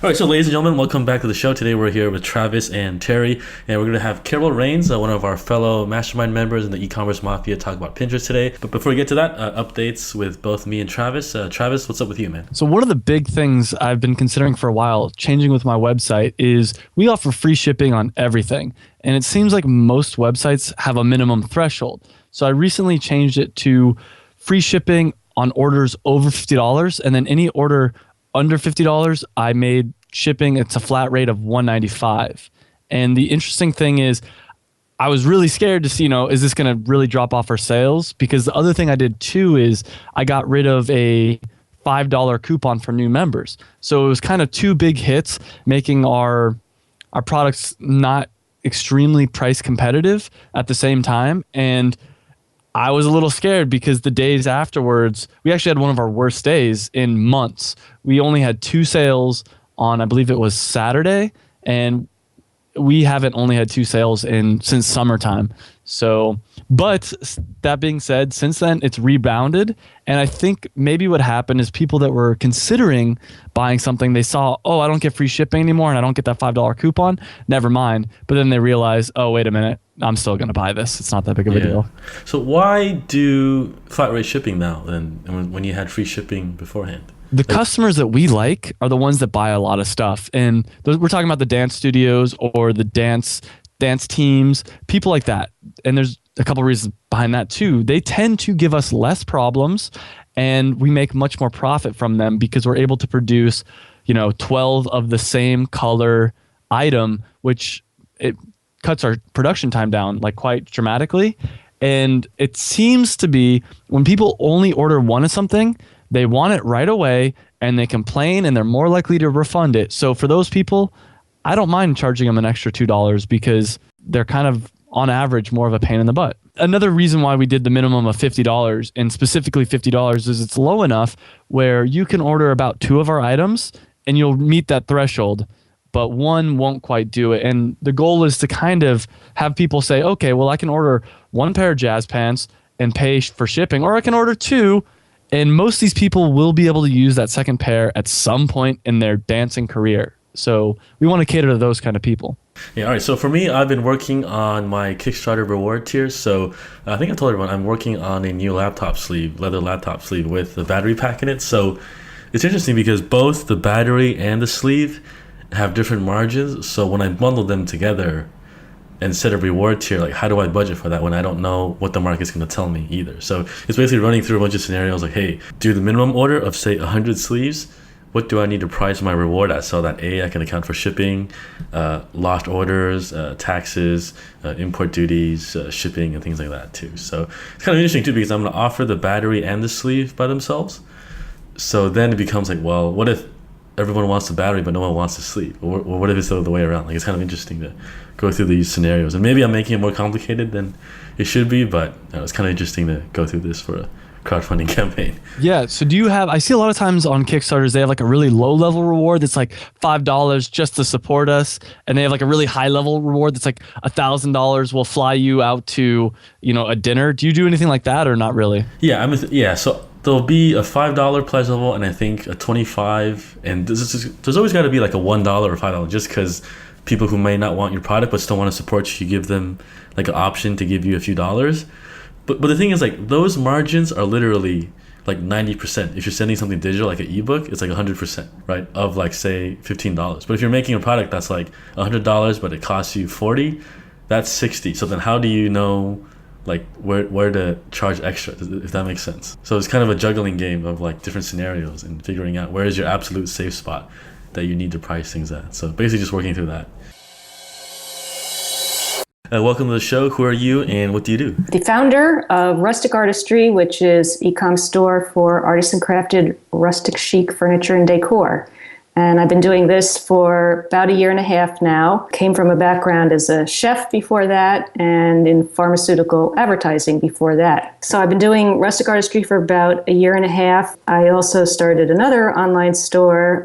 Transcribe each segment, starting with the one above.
All right, so ladies and gentlemen, welcome back to the show. Today we're here with Travis and Terry, and we're going to have Carol Rains, one of our fellow mastermind members in the e-commerce mafia, talk about Pinterest today. But before we get to that, updates with both me and Travis. Travis, what's up with you, man? So one of the big things I've been considering for a while, changing with my website, is we offer free shipping on everything. And it seems like most websites have a minimum threshold. So I recently changed it to free shipping on orders over $50, and then any order under $50, I made shipping. It's a flat rate of $195. And the interesting thing is, I was really scared to see, is this going to really drop off our sales? Because the other thing I did too is I got rid of a $5 coupon for new members. So it was kind of two big hits, making our products not extremely price competitive at the same time. And I was a little scared because the days afterwards, we actually had one of our worst days in months. We only had 2 sales on, I believe it was Saturday, and we haven't only had 2 sales since summertime. So, but that being said, since then it's rebounded. And I think maybe what happened is people that were considering buying something, they saw, oh, I don't get free shipping anymore and I don't get that $5 coupon. Never mind. But then they realize, oh, wait a minute, I'm still going to buy this. It's not that big of a deal. So why do flat rate shipping now then when you had free shipping beforehand? The customers that we like are the ones that buy a lot of stuff. And we're talking about the dance studios or the dance teams, people like that. And there's a couple of reasons behind that too. They tend to give us less problems and we make much more profit from them because we're able to produce, 12 of the same color item, which it cuts our production time down like quite dramatically. And it seems to be when people only order one of something, they want it right away and they complain and they're more likely to refund it. So for those people, I don't mind charging them an extra $2 because they're kind of on average more of a pain in the butt. Another reason why we did the minimum of $50 and specifically $50 is it's low enough where you can order about 2 of our items and you'll meet that threshold, but one won't quite do it. And the goal is to kind of have people say, okay, well, I can order 1 pair of jazz pants and pay for shipping, or I can order 2. And most of these people will be able to use that second pair at some point in their dancing career. So we want to cater to those kind of people. Yeah, all right. So for me, I've been working on my Kickstarter reward tier. So I think I told everyone I'm working on a new leather laptop sleeve with the battery pack in it. So it's interesting because both the battery and the sleeve have different margins. So when I bundle them together and set a reward tier, like how do I budget for that when I don't know what the market's going to tell me either? So it's basically running through a bunch of scenarios like, hey, do the minimum order of say 100 sleeves. What do I need to price my reward at so that I can account for shipping, lost orders, taxes, import duties, shipping, and things like that too. So it's kind of interesting too because I'm going to offer the battery and the sleeve by themselves. So then it becomes like, well, what if everyone wants the battery but no one wants the sleeve? Or what if it's the other way around? Like it's kind of interesting to go through these scenarios. And maybe I'm making it more complicated than it should be, but it's kind of interesting to go through this for a crowdfunding campaign. Yeah. So I see a lot of times on Kickstarters, they have like a really low level reward that's like $5 just to support us. And they have like a really high level reward that's like $1,000 will fly you out to, a dinner. Do you do anything like that or not really? Yeah. So there'll be a $5 pledge level and I think a $25. And there's always got to be like a $1 or $5 just because people who may not want your product but still want to support you give them like an option to give you a few dollars. But the thing is, like, those margins are literally like 90%. If you're sending something digital, like an ebook, it's like 100%, right? Of like, say, $15. But if you're making a product that's like $100, but it costs you $40, that's $60. So then how do you know like where to charge extra, if that makes sense? So it's kind of a juggling game of like different scenarios and figuring out where is your absolute safe spot that you need to price things at. So basically just working through that. Welcome to the show. Who are you and what do you do? The founder of Rustic Artistry, which is e-com store for artisan crafted rustic chic furniture and decor. And I've been doing this for about 1.5 years now. Came from a background as a chef before that and in pharmaceutical advertising before that. So I've been doing rustic artistry for about 1.5 years. I also started another online store,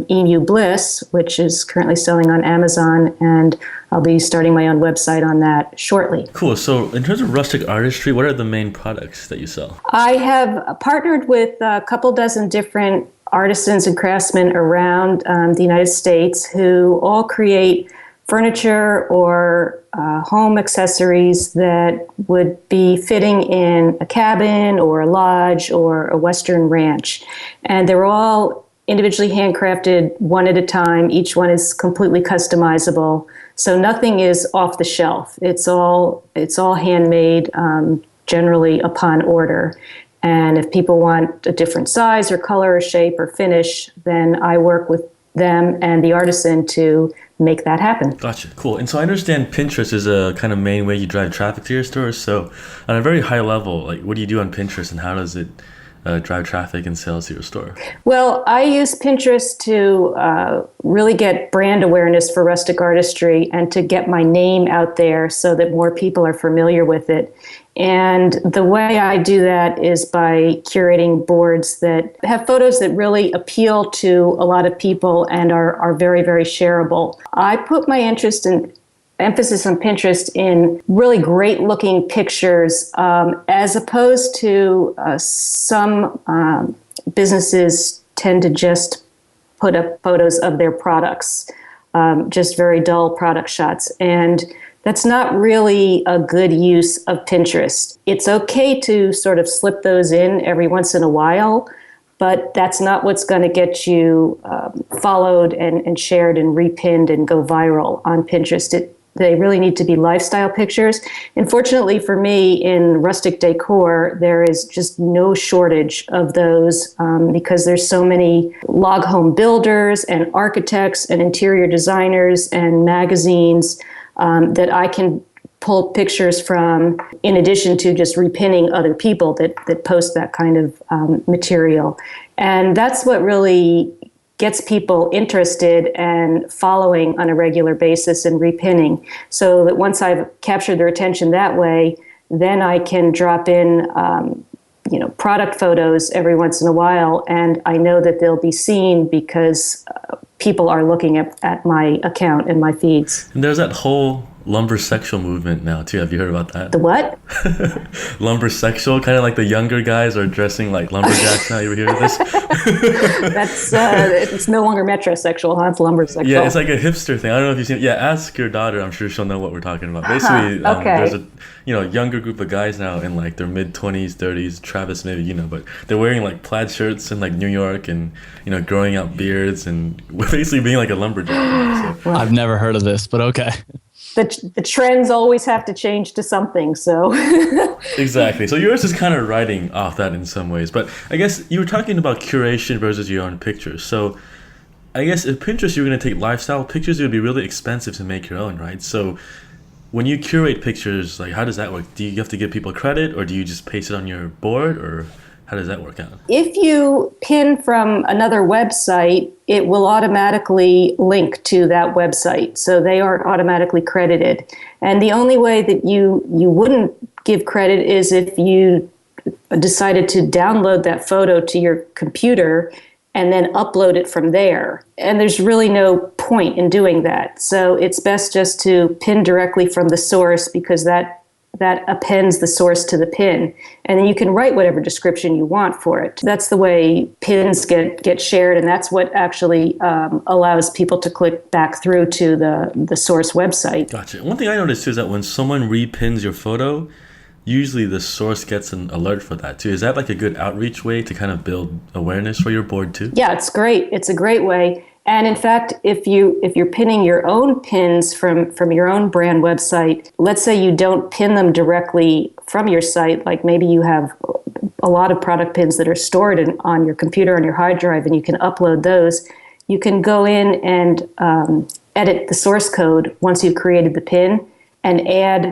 Emu Bliss, which is currently selling on Amazon, and I'll be starting my own website on that shortly. Cool. So in terms of rustic artistry, what are the main products that you sell? I have partnered with a couple dozen different artisans and craftsmen around the United States who all create furniture or home accessories that would be fitting in a cabin or a lodge or a Western ranch. And they're all individually handcrafted one at a time. Each one is completely customizable. So nothing is off the shelf. It's all handmade, generally upon order. And if people want a different size or color or shape or finish, then I work with them and the artisan to make that happen. Gotcha. Cool. And so I understand Pinterest is a kind of main way you drive traffic to your store. So on a very high level, like what do you do on Pinterest and how does it drive traffic and sales to your store? Well, I use Pinterest to really get brand awareness for rustic artistry and to get my name out there so that more people are familiar with it. And the way I do that is by curating boards that have photos that really appeal to a lot of people and are very, very shareable. I put my emphasis on Pinterest in really great looking pictures, as opposed to some businesses tend to just put up photos of their products, just very dull product shots. And that's not really a good use of Pinterest. It's okay to sort of slip those in every once in a while, but that's not what's going to get you followed and shared and repinned and go viral on Pinterest. They really need to be lifestyle pictures. And fortunately for me, in rustic decor, there is just no shortage of those because there's so many log home builders and architects and interior designers and magazines that I can pull pictures from, in addition to just repinning other people that post that kind of material. And that's what really gets people interested and following on a regular basis and repinning, so that once I've captured their attention that way, then I can drop in product photos every once in a while, and I know that they'll be seen because people are looking at my account and my feeds. And there's that whole lumbersexual movement now too. Have you heard about that? The what? Lumbersexual, kind of like the younger guys are dressing like lumberjacks now. You ever hear of this? That's it's no longer metrosexual, huh? It's lumbersexual. Yeah, it's like a hipster thing. I don't know if you've seen it. Yeah, ask your daughter. I'm sure she'll know what we're talking about. Basically, there's a younger group of guys now in like their mid-20s, 30s. Travis, maybe but they're wearing like plaid shirts in like New York and growing out beards and basically being like a lumberjack. So. I've never heard of this, but okay. The trends always have to change to something, so. Exactly. So yours is kind of riding off that in some ways. But I guess you were talking about curation versus your own pictures. So I guess if Pinterest, you were going to take lifestyle pictures, it would be really expensive to make your own, right? So when you curate pictures, like how does that work? Do you have to give people credit or do you just paste it on your board or how does that work out? If you pin from another website, it will automatically link to that website. So they are automatically credited. And the only way that you wouldn't give credit is if you decided to download that photo to your computer and then upload it from there. And there's really no point in doing that. So it's best just to pin directly from the source because that appends the source to the pin. And then you can write whatever description you want for it. That's the way pins get shared, and that's what actually allows people to click back through to the source website. Gotcha. One thing I noticed too is that when someone repins your photo, usually the source gets an alert for that too. Is that like a good outreach way to kind of build awareness for your board too? Yeah, it's great. It's a great way. And in fact, if you're pinning your own pins from your own brand website, let's say you don't pin them directly from your site, like maybe you have a lot of product pins that are stored on your computer on your hard drive and you can upload those, you can go in and edit the source code once you've created the pin and add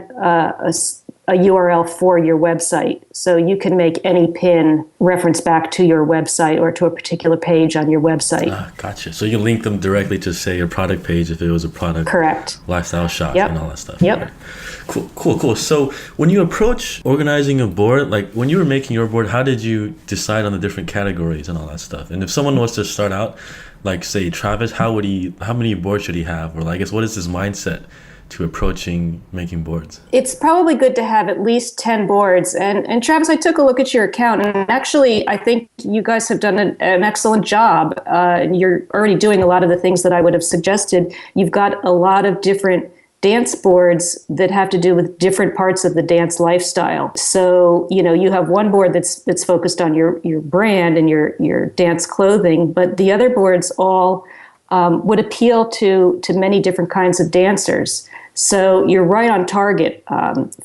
a URL for your website. So you can make any pin reference back to your website or to a particular page on your website. Gotcha. So you link them directly to, say, your product page if it was a product. Correct. Lifestyle shop and all that stuff. Yep. Right. Cool. So when you approach organizing a board, like when you were making your board, how did you decide on the different categories and all that stuff? And if someone wants to start out, like say Travis, how many boards should he have? Or I guess what is his mindset to approaching making boards? It's probably good to have at least 10 boards. And Travis, I took a look at your account, and actually, I think you guys have done an excellent job. And you're already doing a lot of the things that I would have suggested. You've got a lot of different dance boards that have to do with different parts of the dance lifestyle. So, you have one board that's focused on your brand and your dance clothing, but the other boards all would appeal to many different kinds of dancers. So you're right on target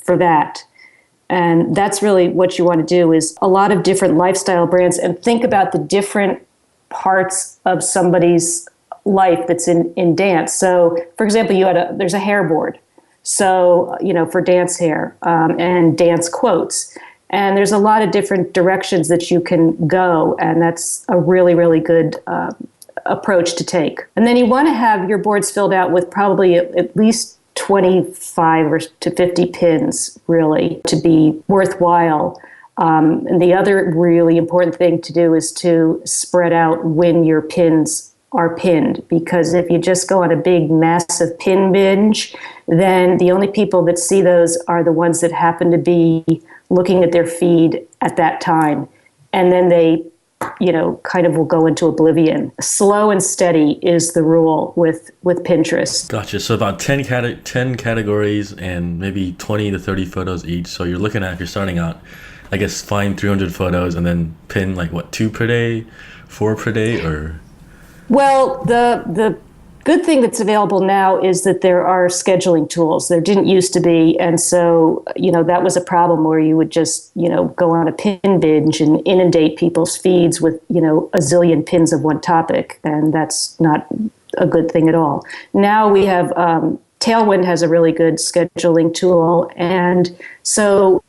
for that. And that's really what you want to do, is a lot of different lifestyle brands, and think about the different parts of somebody's life that's in dance. So, for example, there's a hair board. So, for dance hair and dance quotes. And there's a lot of different directions that you can go. And that's a really, really good approach to take. And then you want to have your boards filled out with probably at least 25 or to 50 pins, really, to be worthwhile. And the other really important thing to do is to spread out when your pins are pinned, because if you just go on a big massive pin binge, then the only people that see those are the ones that happen to be looking at their feed at that time. And then they, kind of will go into oblivion. Slow and steady is the rule with Pinterest. Gotcha. So about 10 categories and maybe 20 to 30 photos each. So you're looking at, if you're starting out, I guess find 300 photos and then pin 2 per day, 4 per day, or... Well, the good thing that's available now is that there are scheduling tools. There didn't used to be. And so, that was a problem where you would just, go on a pin binge and inundate people's feeds with, a zillion pins of one topic. And that's not a good thing at all. Now we have, Tailwind has a really good scheduling tool. And so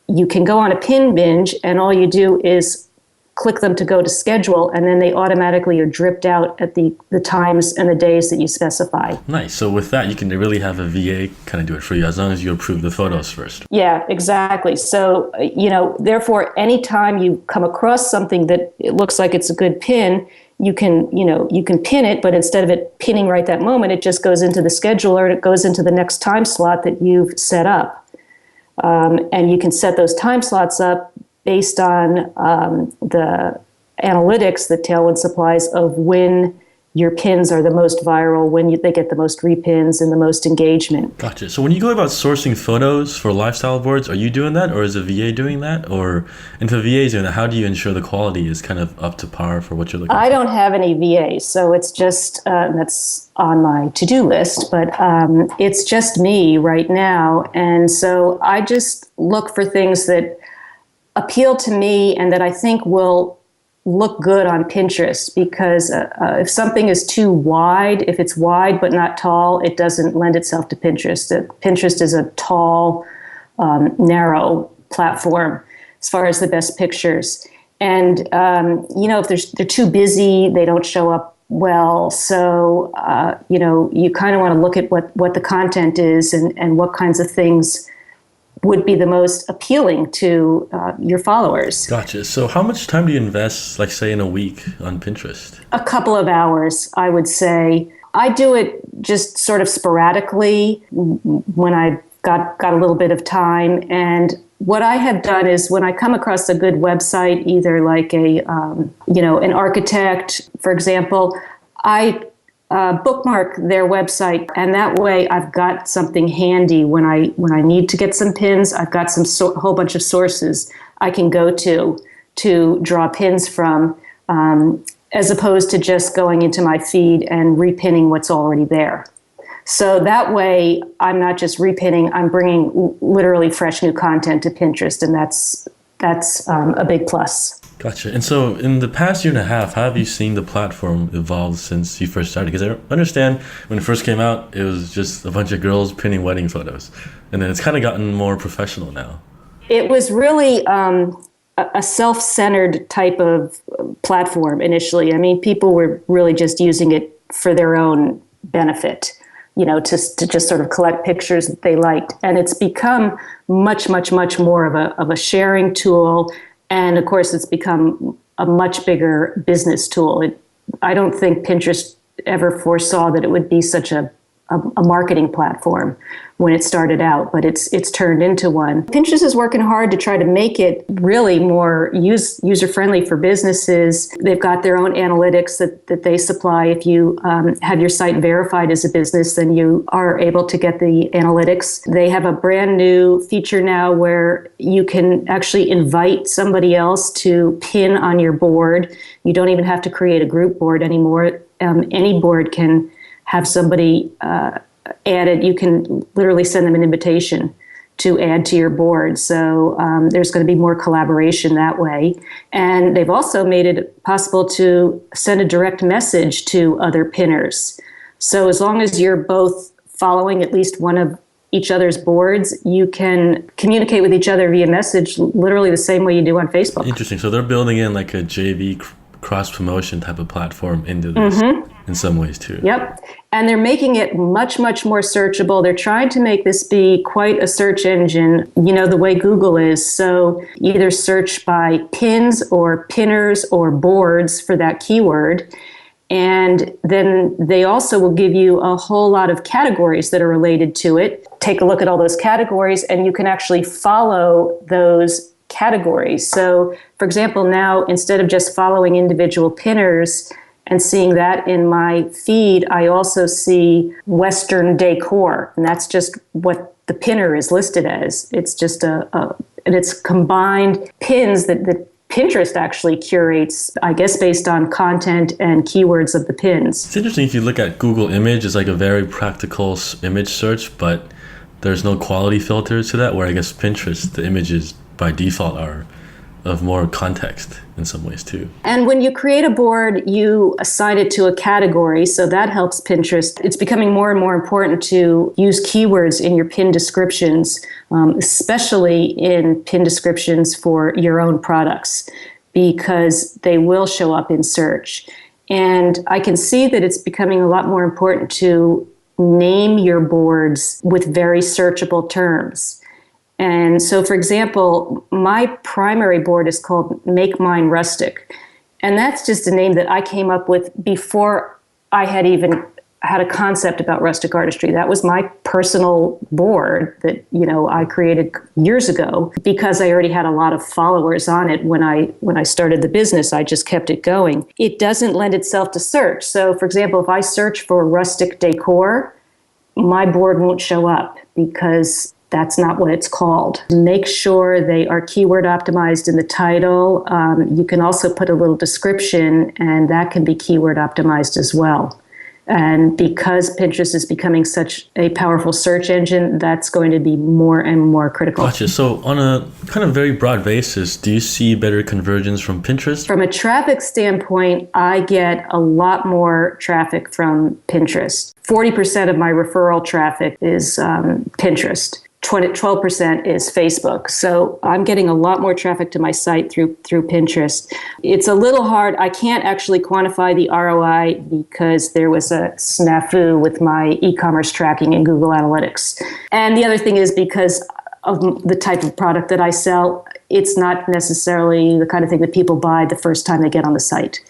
you can go on a pin binge, and all you do is click them to go to schedule, and then they automatically are dripped out at the times and the days that you specify. Nice. So with that, you can really have a VA kind of do it for you, as long as you approve the photos first. Yeah, exactly. So, therefore, anytime you come across something that it looks like it's a good pin, you can pin it, but instead of it pinning right that moment, it just goes into the scheduler and it goes into the next time slot that you've set up. And you can set those time slots up based on the analytics that Tailwind supplies of when your pins are the most viral, when they get the most repins and the most engagement. Gotcha. So when you go about sourcing photos for lifestyle boards, are you doing that, or is a VA doing that? And if a VA is doing that, how do you ensure the quality is kind of up to par for what you're looking for? I don't have any VAs, so it's just, that's on my to-do list, but it's just me right now. And so I just look for things that appeal to me and that I think will look good on Pinterest, because if something is too wide, if it's wide but not tall, it doesn't lend itself to Pinterest. Pinterest is a tall, narrow platform as far as the best pictures. And, if they're too busy, they don't show up well. So, you kind of want to look at what the content is and what kinds of things would be the most appealing to your followers. Gotcha. So how much time do you invest, say in a week on Pinterest? A couple of hours, I would say. I do it just sort of sporadically when I've got a little bit of time. And what I have done is, when I come across a good website, either like an architect, for example, I bookmark their website, and that way I've got something handy when I need to get some pins. I've got whole bunch of sources I can go to draw pins from, as opposed to just going into my feed and repinning what's already there. So that way I'm not just repinning, I'm bringing literally fresh new content to Pinterest, and that's a big plus. Gotcha. And so in the past year and a half, how have you seen the platform evolve since you first started? Because I understand when it first came out, it was just a bunch of girls pinning wedding photos. And then it's kind of gotten more professional now. It was really a self-centered type of platform initially. I mean, people were really just using it for their own benefit, to just sort of collect pictures that they liked. And it's become much, much, much more of a sharing tool. And of course, it's become a much bigger business tool. I don't think Pinterest ever foresaw that it would be such a a marketing platform when it started out, but it's turned into one. Pinterest is working hard to try to make it really more user-friendly for businesses. They've got their own analytics that they supply. If you have your site verified as a business, then you are able to get the analytics. They have a brand new feature now where you can actually invite somebody else to pin on your board. You don't even have to create a group board anymore. Any board can have somebody added. You can literally send them an invitation to add to your board. So there's going to be more collaboration that way. And they've also made it possible to send a direct message to other pinners. So as long as you're both following at least one of each other's boards, you can communicate with each other via message literally the same way you do on Facebook. Interesting. So they're building in like a JV cross-promotion type of platform into this in some ways too. Yep. And they're making it much, much more searchable. They're trying to make this be quite a search engine, the way Google is. So either search by pins or pinners or boards for that keyword. And then they also will give you a whole lot of categories that are related to it. Take a look at all those categories, and you can actually follow those categories. So, for example, now instead of just following individual pinners and seeing that in my feed, I also see Western decor, and that's just what the pinner is listed as. It's just and it's combined pins that Pinterest actually curates, I guess, based on content and keywords of the pins. It's interesting if you look at Google Image, it's like a very practical image search, but there's no quality filters to that, where I guess Pinterest, the images by default are of more context in some ways too. And when you create a board, you assign it to a category, so that helps Pinterest. It's becoming more and more important to use keywords in your pin descriptions, especially in pin descriptions for your own products, because they will show up in search. And I can see that it's becoming a lot more important to name your boards with very searchable terms. And so, for example, my primary board is called Make Mine Rustic. And that's just a name that I came up with before I had even had a concept about rustic artistry. That was my personal board that, I created years ago because I already had a lot of followers on it when I started the business. I just kept it going. It doesn't lend itself to search. So, for example, if I search for rustic decor, my board won't show up because that's not what it's called. Make sure they are keyword optimized in the title. You can also put a little description, and that can be keyword optimized as well. And because Pinterest is becoming such a powerful search engine, that's going to be more and more critical. Gotcha. So on a kind of very broad basis, do you see better conversions from Pinterest? From a traffic standpoint, I get a lot more traffic from Pinterest. 40% of my referral traffic is Pinterest. 12% is Facebook. So I'm getting a lot more traffic to my site through Pinterest. It's a little hard. I can't actually quantify the ROI because there was a snafu with my e-commerce tracking in Google Analytics. And the other thing is because of the type of product that I sell, it's not necessarily the kind of thing that people buy the first time they get on the site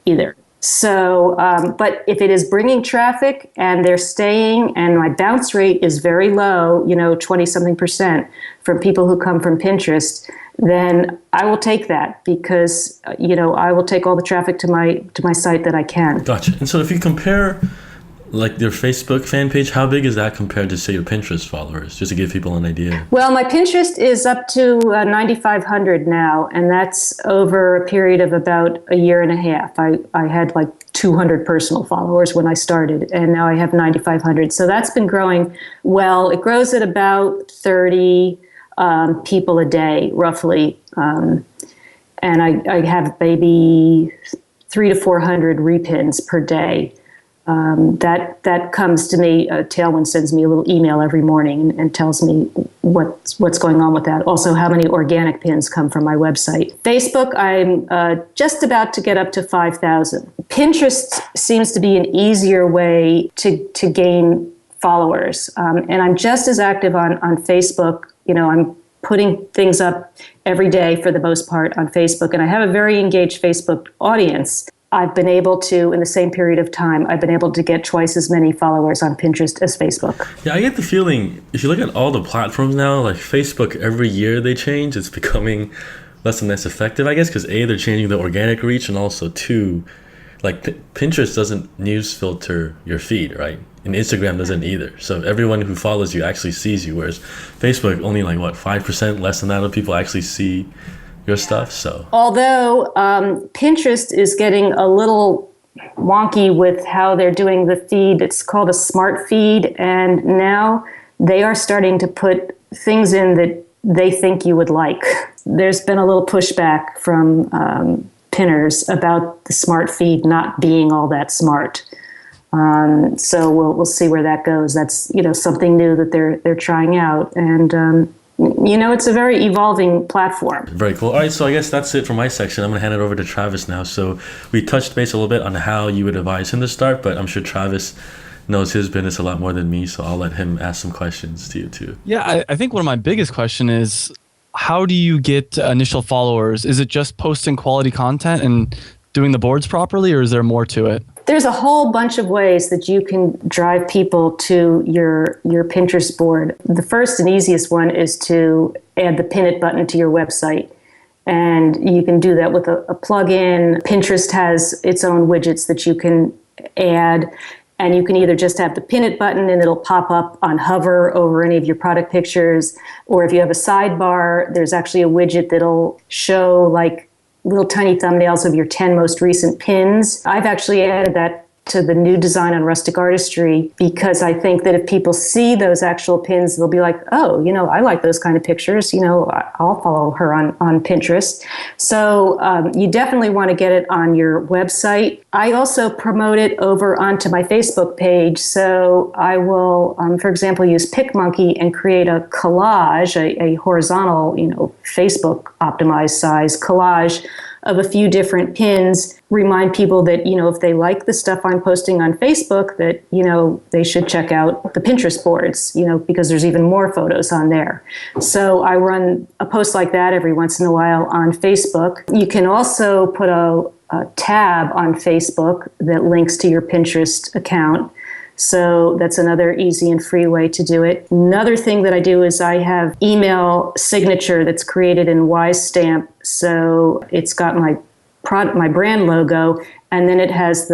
either. So, but if it is bringing traffic and they're staying, and my bounce rate is very low, 20-something% from people who come from Pinterest, then I will take that because, I will take all the traffic to my site that I can. Gotcha. And so if you compare like your Facebook fan page, how big is that compared to, say, your Pinterest followers, just to give people an idea? Well, my Pinterest is up to 9,500 now, and that's over a period of about a year and a half. I had like 200 personal followers when I started, and now I have 9,500. So that's been growing well. It grows at about 30 people a day, roughly. And I have maybe 300 to 400 repins per day. That comes to me. Tailwind sends me a little email every morning and tells me what's going on with that. Also, how many organic pins come from my website. Facebook, I'm just about to get up to 5,000. Pinterest seems to be an easier way to gain followers, and I'm just as active on Facebook. I'm putting things up every day for the most part on Facebook, and I have a very engaged Facebook audience. I've been able to, in the same period of time, I've been able to get twice as many followers on Pinterest as Facebook. Yeah, I get the feeling, if you look at all the platforms now, like Facebook, every year they change, it's becoming less and less effective, I guess, because A, they're changing the organic reach, and also two, like Pinterest doesn't news filter your feed, right? And Instagram doesn't either. So everyone who follows you actually sees you, whereas Facebook, only like, what, 5%, less than that of people actually see your stuff. So although Pinterest is getting a little wonky with how they're doing the feed, it's called a smart feed, and now they are starting to put things in that they think you would like. There's been a little pushback from pinners about the smart feed not being all that smart. So we'll see where that goes. That's something new that they're trying out, and it's a very evolving platform. very cool. All right, so I guess that's it for my section. I'm going to hand it over to Travis now. So we touched base a little bit on how you would advise him to start, but I'm sure Travis knows his business a lot more than me, so I'll let him ask some questions to you too. Yeah, I think one of my biggest question is, how do you get initial followers? Is it just posting quality content and doing the boards properly, or is there more to it? There's a whole bunch of ways that you can drive people to your Pinterest board. The first and easiest one is to add the pin it button to your website. And you can do that with a plugin. Pinterest has its own widgets that you can add. And you can either just have the pin it button and it'll pop up on hover over any of your product pictures. Or if you have a sidebar, there's actually a widget that'll show like little tiny thumbnails of your 10 most recent pins. I've actually added that to the new design on Rustic Artistry because I think that if people see those actual pins, they'll be like, oh, I like those kind of pictures. I'll follow her on Pinterest. So you definitely want to get it on your website. I also promote it over onto my Facebook page. So I will, for example, use PicMonkey and create a collage, a horizontal, Facebook optimized size collage of a few different pins, remind people that, if they like the stuff I'm posting on Facebook, that, they should check out the Pinterest boards, because there's even more photos on there. So I run a post like that every once in a while on Facebook. You can also put a tab on Facebook that links to your Pinterest account. So that's another easy and free way to do it. Another thing that I do is I have email signature that's created in WiseStamp. So it's got my brand logo, and then it has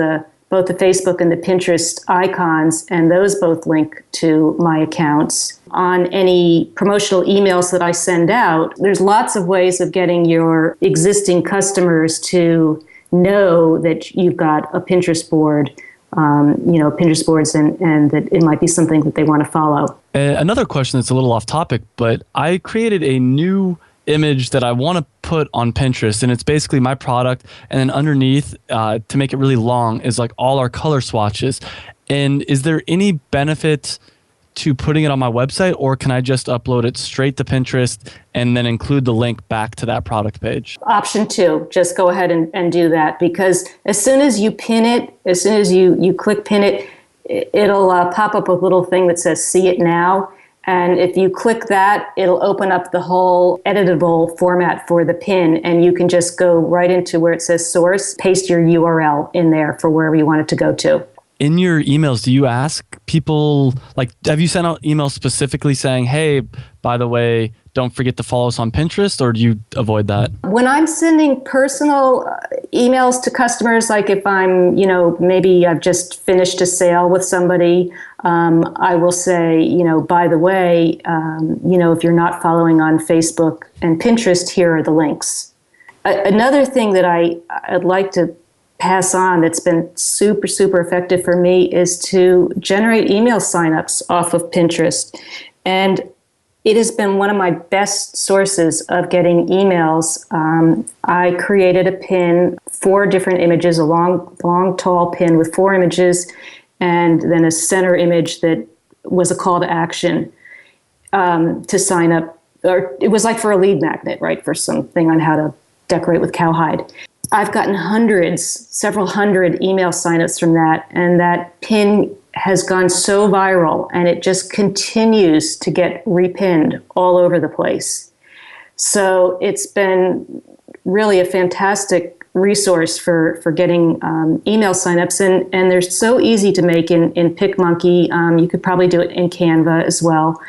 both the Facebook and the Pinterest icons, and those both link to my accounts. On any promotional emails that I send out, there's lots of ways of getting your existing customers to know that you've got a Pinterest board. Pinterest boards, and that it might be something that they want to follow. Another question that's a little off topic, but I created a new image that I want to put on Pinterest, and it's basically my product, and then underneath, to make it really long, is like all our color swatches. And is there any benefit to putting it on my website, or can I just upload it straight to Pinterest and then include the link back to that product page? Option 2, just go ahead and do that, because as soon as you pin it, as soon as you click pin it, it'll pop up a little thing that says see it now. And if you click that, it'll open up the whole editable format for the pin, and you can just go right into where it says source, paste your URL in there for wherever you want it to go to. In your emails, do you ask people, like, have you sent out emails specifically saying, hey, by the way, don't forget to follow us on Pinterest, or do you avoid that? When I'm sending personal emails to customers, like if I'm, maybe I've just finished a sale with somebody, I will say, by the way, if you're not following on Facebook and Pinterest, here are the links. Another thing that I'd like to pass on that's been super, super effective for me is to generate email signups off of Pinterest. And it has been one of my best sources of getting emails. I created a pin, 4 different images, a long, tall pin with 4 images, and then a center image that was a call to action to sign up. Or it was like for a lead magnet, right, for something on how to decorate with cowhide. I've gotten several hundred email signups from that, and that pin has gone so viral, and it just continues to get repinned all over the place. So it's been really a fantastic resource for getting email signups, and they're so easy to make in PicMonkey. You could probably do it in Canva as well,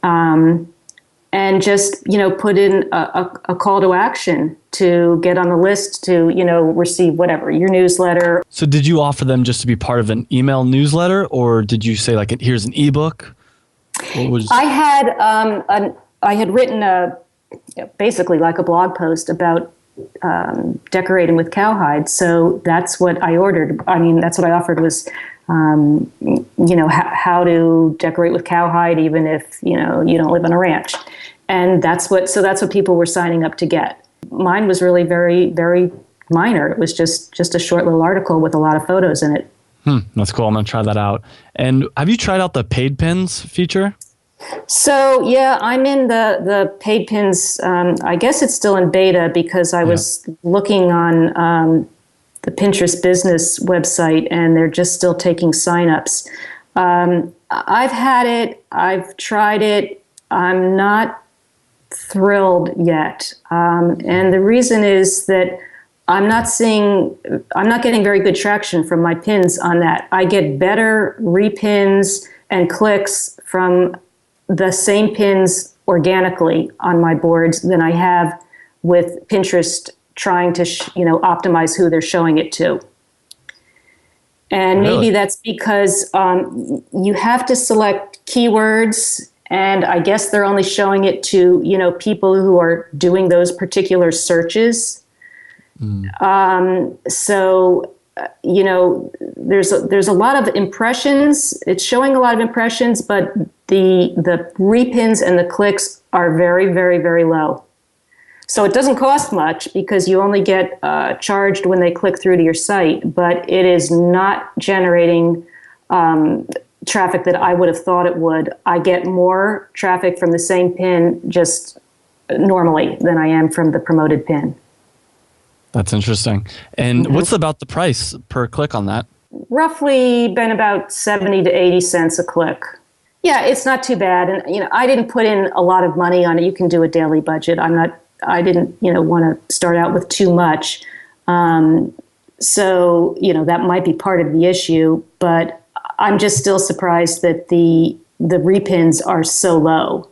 and just put in a call to action to get on the list to receive whatever your newsletter. So did you offer them just to be part of an email newsletter, or did you say like here's an ebook? What was... I had written basically like a blog post about decorating with cowhide. So that's what I ordered. I mean, that's what I offered was, how to decorate with cowhide, even if, you don't live on a ranch. And that's what people were signing up to get. Mine was really very, very minor. It was just a short little article with a lot of photos in it. That's cool. I'm going to try that out. And have you tried out the paid pins feature? So, yeah, I'm in the paid pins. I guess it's still in beta because I was looking on the Pinterest business website, and they're just still taking signups. I've had it. I've tried it. I'm not thrilled yet. And the reason is that I'm not getting very good traction from my pins on that. I get better repins and clicks from the same pins organically on my boards than I have with Pinterest trying to optimize who they're showing it to. And maybe that's because you have to select keywords, and I guess they're only showing it to people who are doing those particular searches. So there's a lot of impressions. It's showing a lot of impressions, but the repins and the clicks are very, very, very low. So it doesn't cost much because you only get charged when they click through to your site, but it is not generating traffic that I would have thought it would. I get more traffic from the same pin just normally than I am from the promoted pin. That's interesting. And what's about the price per click on that? Roughly been about 70 to 80 cents a click. Yeah, it's not too bad. And, I didn't put in a lot of money on it. You can do a daily budget. I didn't, want to start out with too much. So, that might be part of the issue, but I'm just still surprised that the repins are so low.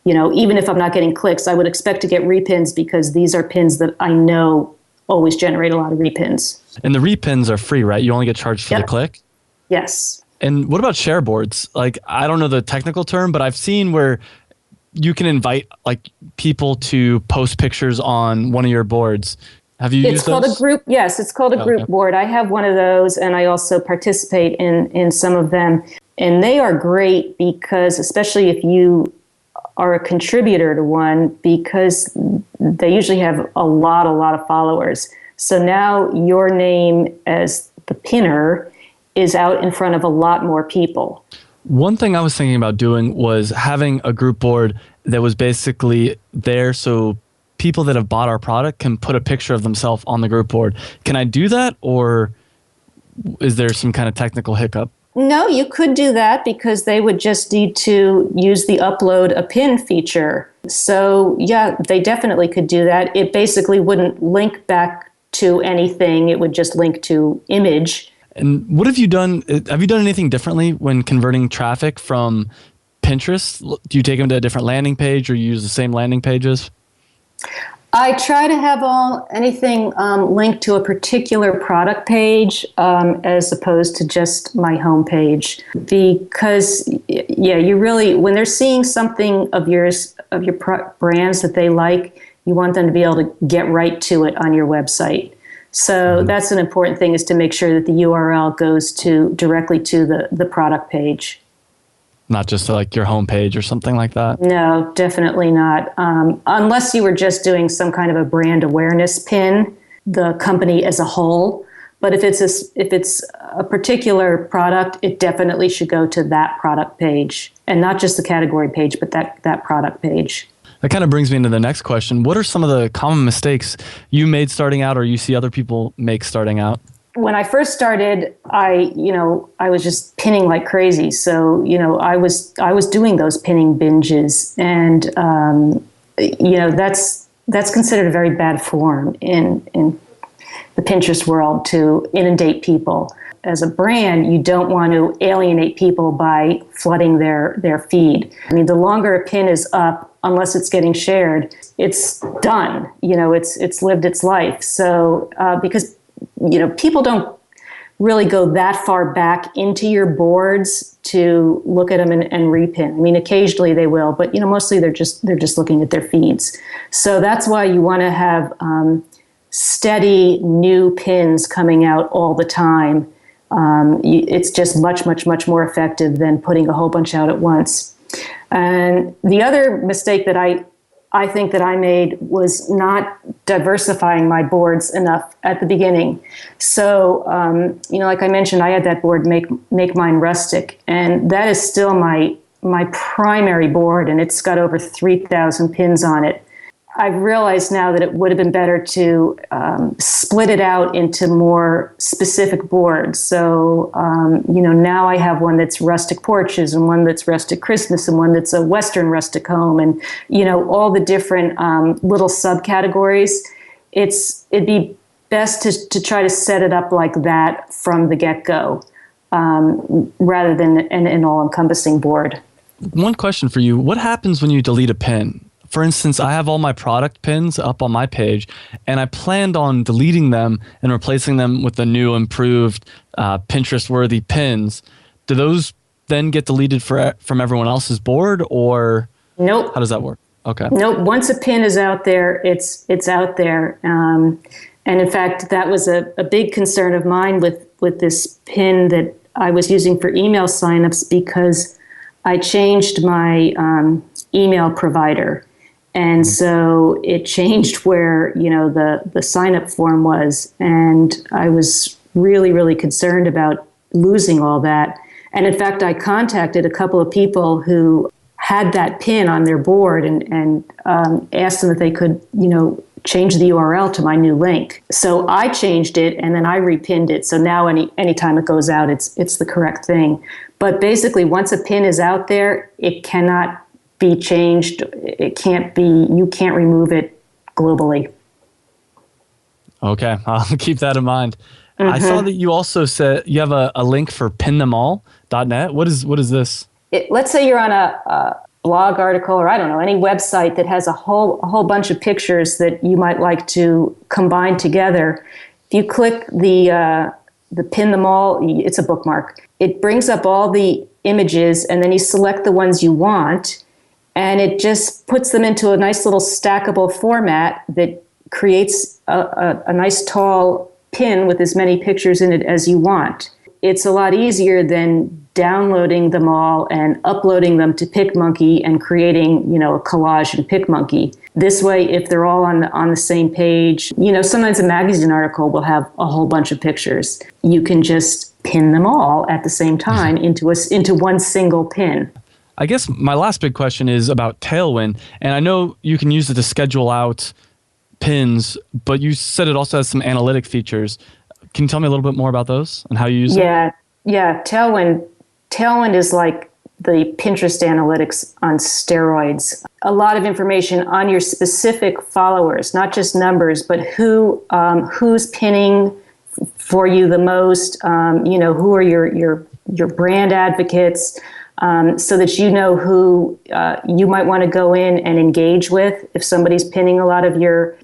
Even if I'm not getting clicks, I would expect to get repins because these are pins that I know always generate a lot of repins. And the repins are free, right? You only get charged for the click? Yes. And what about share boards? Like, I don't know the technical term, but I've seen where you can invite like people to post pictures on one of your boards. Have you used those? It's called a group. Yes, it's called a group board. I have one of those, and I also participate in some of them. And they are great because, especially if you are a contributor to one, because they usually have a lot of followers. So now your name as the pinner is out in front of a lot more people. One thing I was thinking about doing was having a group board that was basically there so people that have bought our product can put a picture of themselves on the group board. Can I do that, or is there some kind of technical hiccup? No, you could do that because they would just need to use the upload a pin feature. So yeah, they definitely could do that. It basically wouldn't link back to anything. It would just link to image. And what have you done? Have you done anything differently when converting traffic from Pinterest? Do you take them to a different landing page, or you use the same landing pages? I try to have anything linked to a particular product page as opposed to just my home page, because you really, when they're seeing something of yours, of your brands that they like, you want them to be able to get right to it on your website. So that's an important thing, is to make sure that the URL goes directly to the product page. Not just like your homepage or something like that? No, definitely not. Unless you were just doing some kind of a brand awareness pin, the company as a whole. But if it's a particular product, it definitely should go to that product page, and not just the category page, but that product page. That kind of brings me into the next question. What are some of the common mistakes you made starting out, or you see other people make starting out? When I first started, I was just pinning like crazy. So, I was doing those pinning binges, and that's considered a very bad form in the Pinterest world to inundate people. As a brand, you don't want to alienate people by flooding their feed. I mean, the longer a pin is up, unless it's getting shared, it's done. It's lived its life. So because people don't really go that far back into your boards to look at them and repin. I mean, occasionally they will, but mostly they're just looking at their feeds. So that's why you want to have steady new pins coming out all the time. It's just much, much, much more effective than putting a whole bunch out at once. And the other mistake that I think that I made was not diversifying my boards enough at the beginning. So, like I mentioned, I had that board, Make Mine Rustic, and that is still my primary board, and it's got over 3,000 pins on it. I've realized now that it would have been better to split it out into more specific boards. So, now I have one that's rustic porches and one that's rustic Christmas and one that's a Western rustic home and, all the different little subcategories. It'd be best to try to set it up like that from the get-go rather than an all-encompassing board. One question for you. What happens when you delete a pin? For instance, I have all my product pins up on my page, and I planned on deleting them and replacing them with the new, improved, Pinterest-worthy pins. Do those then get deleted from everyone else's board, or Nope. How does that work? Okay. Nope. Once a pin is out there, it's out there. And in fact, that was a big concern of mine with this pin that I was using for email signups, because I changed my email provider. And so it changed where, the sign-up form was. And I was really, really concerned about losing all that. And in fact, I contacted a couple of people who had that pin on their board and asked them if they could, change the URL to my new link. So I changed it, and then I repinned it. So now anytime it goes out, it's the correct thing. But basically, once a pin is out there, it cannot be changed. You can't remove it globally. Okay, I'll keep that in mind. Mm-hmm. I saw that you also said you have a link for pinthemall.net. What is this? Let's say you're on a blog article, or I don't know, any website that has a whole bunch of pictures that you might like to combine together. If you click the Pin Them All, it's a bookmark. It brings up all the images, and then you select the ones you want, and it just puts them into a nice little stackable format that creates a nice tall pin with as many pictures in it as you want. It's a lot easier than downloading them all and uploading them to PicMonkey and creating, a collage in PicMonkey. This way, if they're all on the same page, sometimes a magazine article will have a whole bunch of pictures. You can just pin them all at the same time into one single pin. I guess my last big question is about Tailwind, and I know you can use it to schedule out pins, but you said it also has some analytic features. Can you tell me a little bit more about those and how you use it? Yeah. Tailwind is like the Pinterest analytics on steroids. A lot of information on your specific followers, not just numbers, but who's pinning for you the most. Who are your brand advocates, so that you know who you might want to go in and engage with. If somebody's pinning a lot of your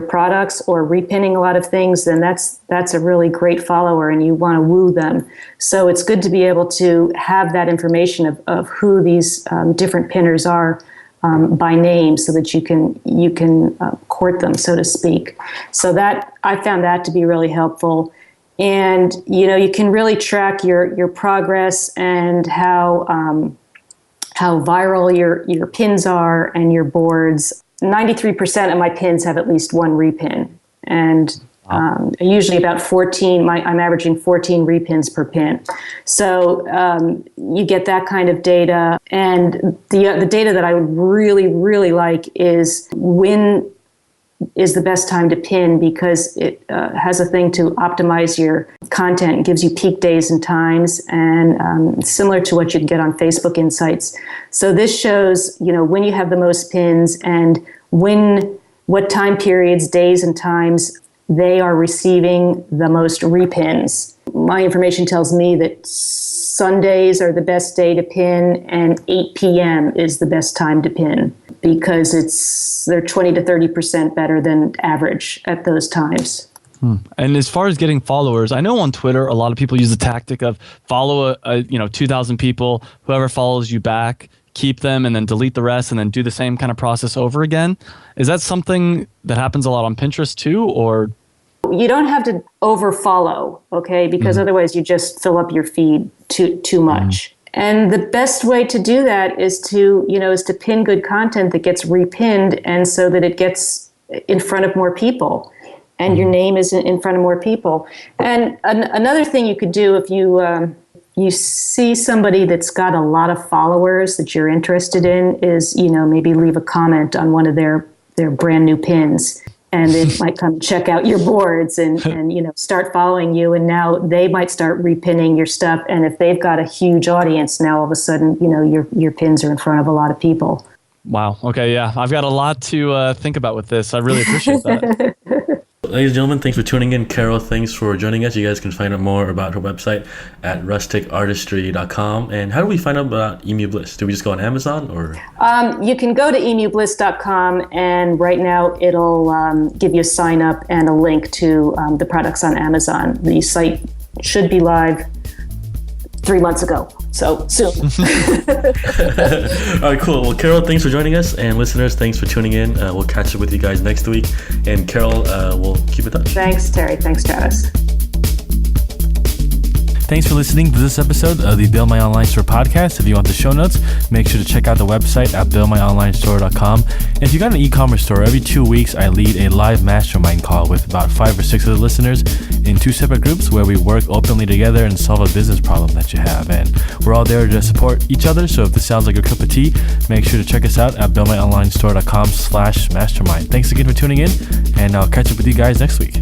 products or repinning a lot of things, then that's a really great follower, and you want to woo them. So it's good to be able to have that information of who these different pinners are by name, so that you can court them, so to speak. So that I found that to be really helpful. And you can really track your progress and how viral your pins are and your boards. 93% of my pins have at least one repin, and usually about 14. I'm averaging 14 repins per pin. So you get that kind of data, and the data that I would really, really like is when is the best time to pin, because it has a thing to optimize your content. It gives you peak days and times, and similar to what you can get on Facebook Insights. So this shows, when you have the most pins and what time periods, days and times they are receiving the most repins. My information tells me that Sundays are the best day to pin, and 8 p.m. is the best time to pin because they're 20 to 30% better than average at those times. And as far as getting followers, I know on Twitter, a lot of people use the tactic of follow 2,000 people, whoever follows you back, keep them, and then delete the rest, and then do the same kind of process over again. Is that something that happens a lot on Pinterest too, or? You don't have to overfollow, okay? Because otherwise you just fill up your feed too much. And the best way to do that is to pin good content that gets repinned, and so that it gets in front of more people. And your name is in front of more people. And another thing you could do if you see somebody that's got a lot of followers that you're interested in is, maybe leave a comment on one of their brand new pins. And they might come check out your boards and start following you. And now they might start repinning your stuff. And if they've got a huge audience, now all of a sudden, your pins are in front of a lot of people. Wow. Okay. Yeah. I've got a lot to think about with this. I really appreciate that. Ladies and gentlemen, thanks for tuning in. Carol, thanks for joining us. You guys can find out more about her website at rusticartistry.com. And how do we find out about Emu Bliss? Do we just go on Amazon or? You can go to emubliss.com, and right now it'll give you a sign up and a link to the products on Amazon. The site should be live 3 months ago. So soon. All right, cool. Well, Carol, thanks for joining us. And listeners, thanks for tuning in. We'll catch up with you guys next week. And Carol, we'll keep in touch. Thanks, Terry. Thanks, Travis. Thanks for listening to this episode of the Build My Online Store podcast. If you want the show notes, make sure to check out the website at buildmyonlinestore.com. And if you got an e-commerce store, every 2 weeks I lead a live mastermind call with about 5 or 6 of the listeners in 2 separate groups where we work openly together and solve a business problem that you have. And we're all there to support each other. So if this sounds like a cup of tea, make sure to check us out at buildmyonlinestore.com/mastermind. Thanks again for tuning in, and I'll catch up with you guys next week.